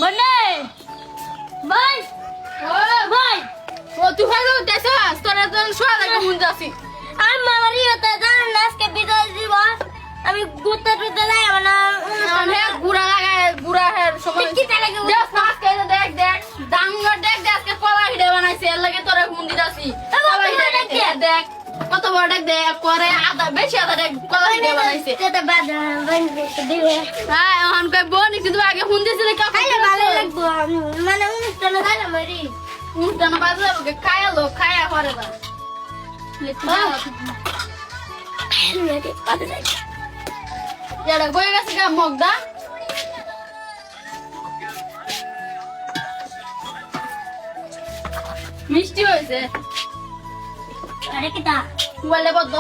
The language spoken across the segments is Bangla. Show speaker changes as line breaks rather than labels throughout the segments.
বনে ভাই ও ভাই
ও তুই ভালো দেখাস তোরা তো সোয়া লাগে মন যাসি
আমি মামারি হতে জান আজকে বিদায় দিব আমি গুতা টুতে যাই না
হে গুড়া লাগায় গুড়া হের সময়
কি তা লাগে
দেখ আজকে দেখ দেখ ডাঙ্গর দেখ দেখ আজকে কলা হিডে বানাইছে এর লাগে তোরা মন্দির আছি কলা হিডে দেখ কত বড় দেখ দেখ করে আদা বেশি আদা দেখ কলা হিডে বানাইছে
এটা বাদা বন্ধ দিবে
হ্যাঁ এখন কই বোন কিন্তু আগে ফোন দিছিলে কা
খাইলে ভালো লাগবে মানে অনুষ্ঠানে খাইলে মারি
অনুষ্ঠান বাজে ওকে খায়ালো খায়া করে না এটা গই গেছে গা মগদা মিষ্টি হয়েছে
আরে কিটা
বলে বদ্ধ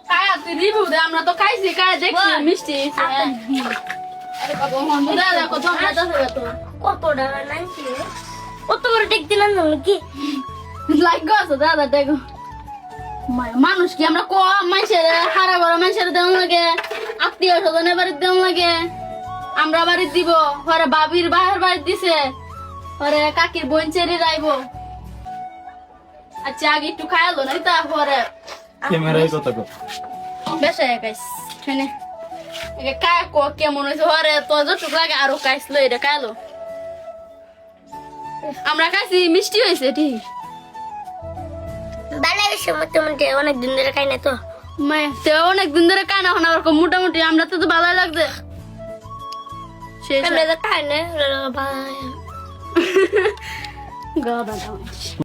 খায়া তুই রিভিউ দে আমরা তো খাইছি খায়া দেখছি মিষ্টি আরে বাবা হন দাদা কত মজা হবে তো
কত টাকা নাইছি কত করে টেক দিলাম কি
লাইক গো দাদা দেখো মানুষ কি আমরা কম মানুষের হারা বড় মানুষের দেওয়া লাগে আত্মীয় স্বজনের বাড়ির দেওয়া লাগে আমরা বাড়ি দিব পরে বাবির বাহের বাড়ি দিছে পরে কাকির বোন চেরি রাইব আচ্ছা আগে একটু খাইলো না তারপরে
ক্যামেরায় কথা কো
বেশা গাইস শুনে একে কায় কো কেমন হয়েছে পরে তো যতটুকু লাগে আরো খাইছিল এটা খাইলো আমরা খাইছি মিষ্টি হয়েছে ঠিক
ভালো গেছে মোটামুটি অনেক দিন ধরে খাই না তো
অনেকদিন ধরে কানা হন আবার মোটামুটি আমরা তো ভালোই লাগছে শেষ
আমরা তো খাই না
গাদা